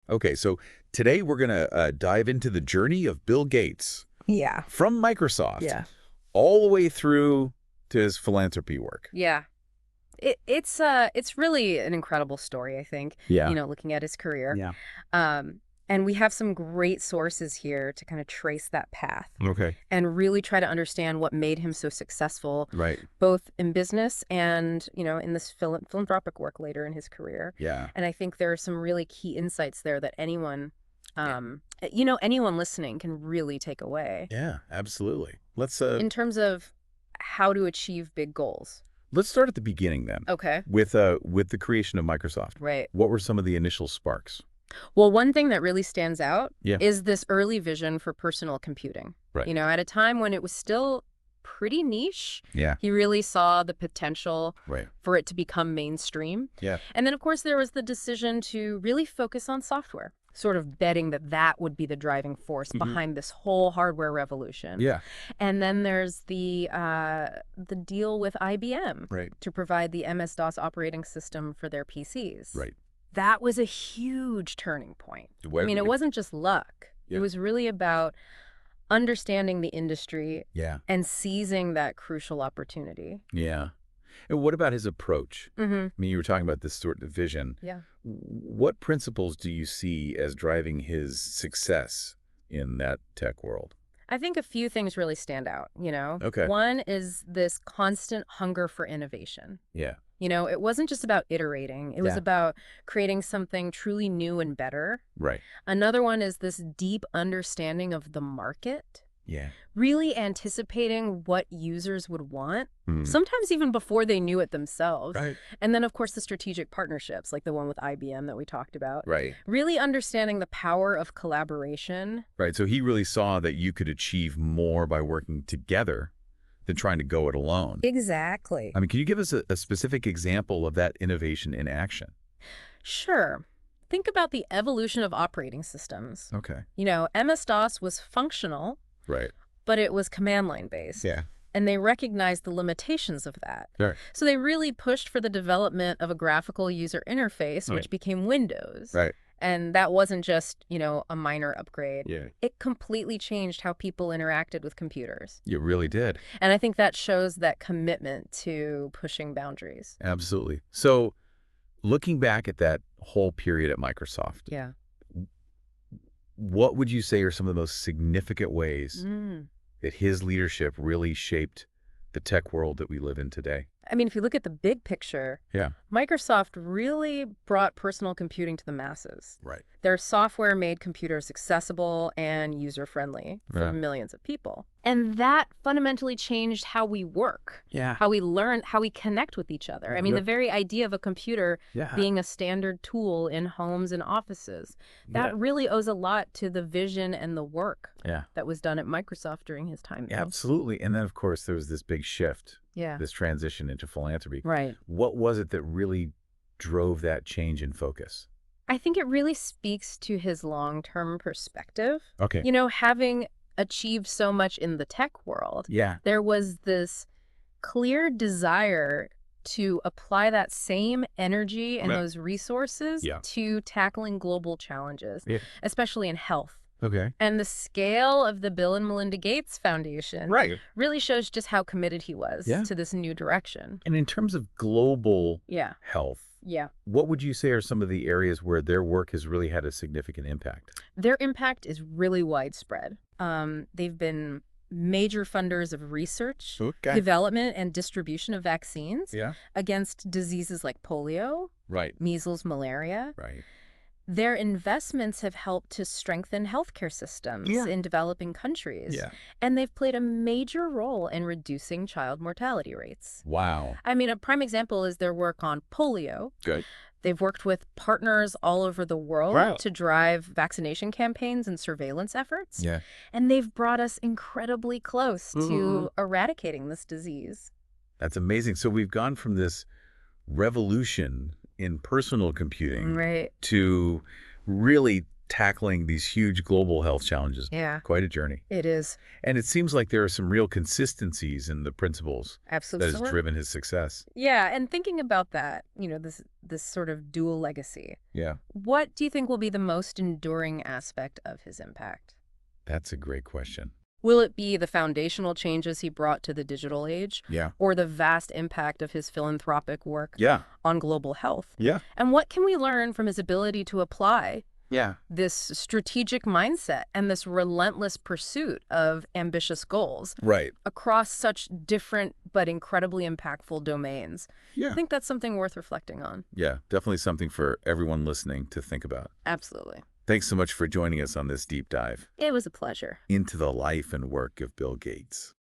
Okay, so today we're going to dive into the journey of Bill Gates Yeah. from Microsoft Yeah. all the way through to his philanthropy work. Yeah. It's really an incredible story, I think, Yeah. looking at his career. Yeah. Um, and we have some great sources here to kind of trace that path Okay. and really try to understand what made him so successful, Right. both in business and, in this philanthropic work later in his career. Yeah. And I think there are some really key insights there that anyone listening can really take away Yeah, absolutely. in terms of how to achieve big goals. Let's start at the beginning then. Okay. With the creation of Microsoft. Right. What were some of the initial sparks? Well, one thing that really stands out Yeah. is this early vision for personal computing. Right. At a time when it was still pretty niche, Yeah. he really saw the potential Right. for it to become mainstream. Yeah. And then, of course, there was the decision to really focus on software, sort of betting that that would be the driving force behind this whole hardware revolution. Yeah. And then there's the deal with IBM Right. to provide the MS-DOS operating system for their PCs. Right. That was a huge turning point. I mean, it wasn't just luck. Yeah. It was really about understanding the industry Yeah. and seizing that crucial opportunity. Yeah. And what about his approach? Mm-hmm. I mean, you were talking about this sort of vision. Yeah. What principles do you see as driving his success in that tech world? I think a few things really stand out, Okay. One is this constant hunger for innovation. Yeah. It wasn't just about iterating. It was Yeah. about creating something truly new and better. Right. Another one is this deep understanding of the market, Yeah. really anticipating what users would want, Mm. sometimes even before they knew it themselves. Right. And then, of course, the strategic partnerships, like the one with IBM that we talked about. Right. Really understanding the power of collaboration. Right. So he really saw that you could achieve more by working together than trying to go it alone. Exactly. I mean, can you give us a specific example of that innovation in action? Sure. Think about the evolution of operating systems. Okay. MS-DOS was functional, Right. but it was command line based. Yeah. And they recognized the limitations of that. Sure. So they really pushed for the development of a graphical user interface, which Right. became Windows. Right. And that wasn't just, a minor upgrade. Yeah. It completely changed how people interacted with computers. You really did. And I think that shows that commitment to pushing boundaries. Absolutely. So looking back at that whole period at Microsoft, Yeah. what would you say are some of the most significant ways Mm. that his leadership really shaped the tech world that we live in today? I mean, if you look at the big picture, Yeah. Microsoft really brought personal computing to the masses. Right. Their software made computers accessible and user-friendly for Yeah. millions of people. And that fundamentally changed how we work, Yeah. how we learn, how we connect with each other. I mean, Yep. the very idea of a computer Yeah. being a standard tool in homes and offices, that really owes a lot to the vision and the work Yeah. that was done at Microsoft during his time there. Absolutely. And then, of course, there was this big shift, Yeah. this transition into philanthropy. Right. What was it that really drove that change in focus? I think it really speaks to his long-term perspective. Okay. Having achieved so much in the tech world, Yeah. there was this clear desire to apply that same energy and Yeah. those resources Yeah. to tackling global challenges, Yeah. especially in health. Okay. And the scale of the Bill and Melinda Gates Foundation Right. really shows just how committed he was Yeah. to this new direction. And in terms of global Yeah. health, Yeah. what would you say are some of the areas where their work has really had a significant impact? Their impact is really widespread. They've been major funders of research, Okay. development, and distribution of vaccines Yeah. against diseases like polio, Right. measles, malaria. Right. Their investments have helped to strengthen healthcare systems Yeah. in developing countries. Yeah. And they've played a major role in reducing child mortality rates. Wow. I mean, a prime example is their work on polio. Good. They've worked with partners all over the world Wow. to drive vaccination campaigns and surveillance efforts. Yeah. And they've brought us incredibly close Mhm. to eradicating this disease. That's amazing. So we've gone from this revolution in personal computing Right. to really tackling these huge global health challenges. Yeah, Quite a journey. it is. And it seems like there are some real consistencies in the principles that has Absolutely. driven his success. Yeah, and thinking about that, this sort of dual legacy, Yeah, what do you think will be the most enduring aspect of his impact? that's a great question. Will it be the foundational changes he brought to the digital age, Yeah. or the vast impact of his philanthropic work Yeah. on global health? Yeah. And what can we learn from his ability to apply Yeah. this strategic mindset and this relentless pursuit of ambitious goals Right. across such different but incredibly impactful domains? I Yeah. think that's something worth reflecting on. Yeah. Definitely something for everyone listening to think about. Absolutely. Thanks so much for joining us on this deep dive It was a pleasure. into the life and work of Bill Gates.